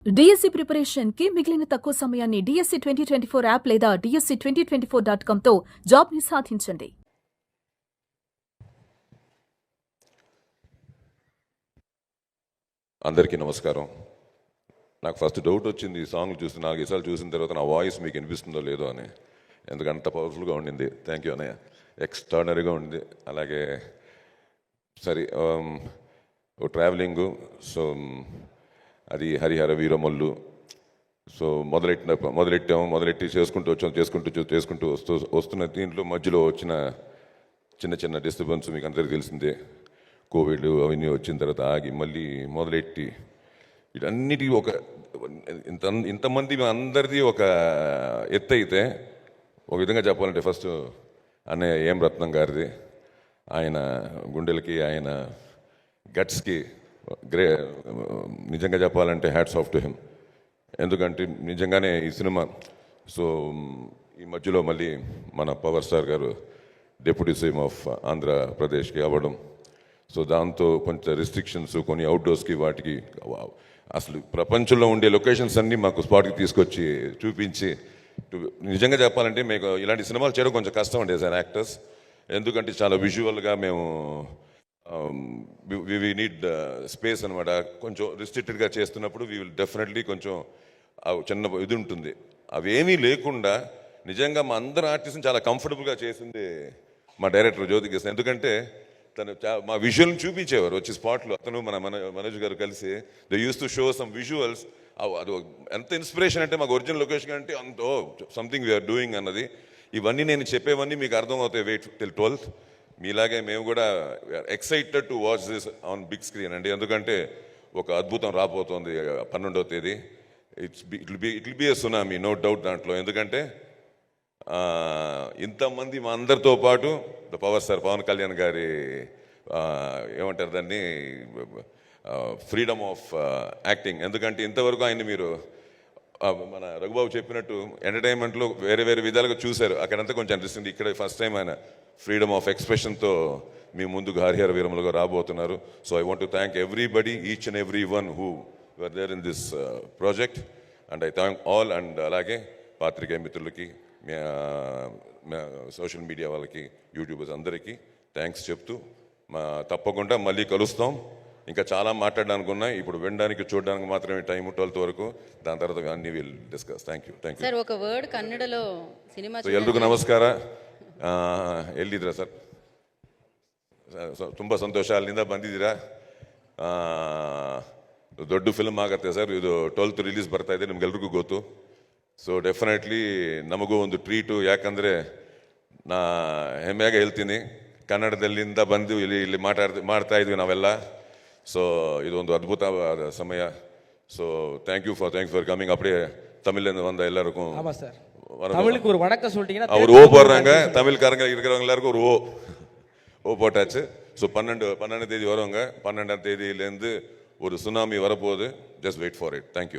DSC preparation కి మిగిలిన తక్కువ సమయాన్ని డిఎస్సి 2024 యాప్ లేదా DSC2024.com తో జాబ్ ని సాధించండి. అందరికీ నమస్కారం. నాకు ఫస్ట్ డౌట్ వచ్చింది ఈ సాంగ్ చూసి 4 సార్లు చూసిన తర్వాత నా వాయిస్ మీకు వినిపిస్తుందో లేదో అని. ఎందుకంటే అంత పవర్ఫుల్గా ఉండింది. థ్యాంక్ యూ అన్నయ్య, ఎక్స్ట్రాడనరీగా ఉంది. అలాగే సరే ట్రావెలింగు, సో అది హరిహర వీరమల్లు, సో మొదలెట్టి చేసుకుంటూ వస్తున్న దీంట్లో మధ్యలో వచ్చిన చిన్న డిస్టర్బెన్స్ మీకు అందరికీ తెలిసిందే. కోవిడ్ అవన్నీ వచ్చిన తర్వాత ఆగి మళ్ళీ మొదలెట్టి వీటన్నిటికీ ఒక ఇంతమంది అందరిది ఒక ఎత్తు అయితే, ఒక విధంగా చెప్పాలంటే ఫస్ట్ అన్నయ్య ఏం రత్నం గారిది, ఆయన గుండెలకి ఆయన గట్స్కి నిజంగా చెప్పాలంటే హ్యాట్స్ ఆఫ్ టు హిమ్. ఎందుకంటే నిజంగానే ఈ సినిమా సో ఈ మధ్యలో మళ్ళీ మన పవర్ స్టార్ గారు డిప్యూటీ సీఎం ఆఫ్ ఆంధ్రప్రదేశ్కి అవ్వడం, సో దాంతో కొంచెం రెస్ట్రిక్షన్స్ కొన్ని అవుట్డోర్స్కి వాటికి అసలు ప్రపంచంలో ఉండే లొకేషన్స్ అన్నీ మాకు స్పాట్కి తీసుకొచ్చి చూపించి, నిజంగా చెప్పాలంటే మీకు ఇలాంటి సినిమాలు చేయడం కొంచెం కష్టం అండి యాజ్ అన్ యాక్టర్స్. ఎందుకంటే చాలా విజువల్గా మేము వి నీడ్ స్పేస్ అనమాట. కొంచెం రిస్ట్రిక్టెడ్గా చేస్తున్నప్పుడు వీ విల్ డెఫినెట్లీ కొంచెం చిన్న ఇది ఉంటుంది. అవేమీ లేకుండా నిజంగా మా అందరు ఆర్టిస్ట్ని చాలా కంఫర్టబుల్గా చేసింది మా డైరెక్టర్ జ్యోతికృష్ణ. ఎందుకంటే తను మా విజువల్ని చూపించేవారు వచ్చి స్పాట్లో. అతను మనోజ్ గారు కలిసి they use to show some visuals. అది ఎంత ఇన్స్పిరేషన్ అంటే మాకు ఒరిజినల్ లొకేషన్ అంటే అంత సంథింగ్ వీఆర్ డూయింగ్ అన్నది. ఇవన్నీ నేను చెప్పేవన్నీ మీకు అర్థమవుతాయి వెయిట్ టిల్ 12th. మీలాగే మేము కూడా excited to watch this on big screen అండి. ఎందుకంటే ఒక అద్భుతం రాబోతోంది 12వ తేదీ. It will be a tsunami, no doubt దాంట్లో. ఎందుకంటే ఇంతమంది మా అందరితో పాటు the power star Pawan Kalyan గారి ఏమంటారు దాన్ని ఫ్రీడమ్ ఆఫ్ యాక్టింగ్. ఎందుకంటే ఇంతవరకు ఆయన మీరు మన రఘుబాబు చెప్పినట్టు ఎంటర్టైన్మెంట్లో వేరే విధాలుగా చూశారు, అక్కడంతా కొంచెం అనిపిస్తుంది. ఇక్కడ ఫస్ట్ టైం ఆయన ఫ్రీడమ్ ఆఫ్ ఎక్స్ప్రెషన్తో మీ ముందుకు హరిహర వీరములుగా రాబోతున్నారు. So I want to thank everybody, each and every one who were there in this project, and I thank all. And అలాగే పాత్రికేయ మిత్రులకి, సోషల్ మీడియా వాళ్ళకి, యూట్యూబర్స్ అందరికీ థ్యాంక్స్ చెప్తూ తప్పకుండా మళ్ళీ కలుస్తాం. ఇంకా చాలా మాట్లాడడానికి ఉన్నాయి. ఇప్పుడు వినడానికి చూడడానికి మాత్రమే టైం 12th వరకు. దాని తర్వాత అన్ని will discuss. Thank you. Sir ఒక వర్డ్ ಕನ್ನಡలో ಸಿನಿಮಾ ಎಲ್ರಿಗೂ ನಮಸ್ಕಾರ. ಎಲ್ಲಿದ್ದೀರಾ ಸರ್? ತುಂಬ ಸಂತೋಷ, ಅಲ್ಲಿಂದ ಬಂದಿದ್ದೀರಾ. ದೊಡ್ಡ ಫಿಲ್ಮ್ ಆಗುತ್ತೆ ಸರ್ ಇದು. 12th ರಿಲೀಸ್ ಬರ್ತಾ ಇದೆ, ನಿಮ್ಗೆಲ್ರಿಗೂ ಗೊತ್ತು. ಸೊ ಡೆಫಿನೆಟ್ಲಿ ನಮಗೂ ಒಂದು ಟ್ರೀಟು. ಯಾಕಂದರೆ ನಾ ಹೆಮ್ಮೆಯಾಗಿ ಹೇಳ್ತೀನಿ, ಕನ್ನಡದಲ್ಲಿಂದ ಬಂದು ಇಲ್ಲಿ ಮಾಡ್ತಾ ಇದ್ವಿ ನಾವೆಲ್ಲ. ಸೊ ಇದೊಂದು ಅದ್ಭುತವಾದ ಸಮಯ. So thank you for coming. அப்படியே தமிழ்லேருந்து வந்த எல்லாருக்கும் தமிழுக்கு ஒரு வணக்கம் சொல்லிட்டீங்கன்னா அவர் ஓ போடுறாங்க. தமிழ்காரங்க இருக்கிறவங்க எல்லாருக்கும் ஒரு ஓ போட்டாச்சு. ஸோ 12 தேதி வருவாங்க. 12ஆம் தேதியிலேருந்து ஒரு సునామీ வரப்போகுது. Just wait for it. Thank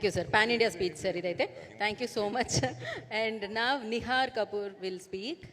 you sir. Pan India speech sir ఇదైతే. Thank you so much. And now Nihar Kapoor will speak.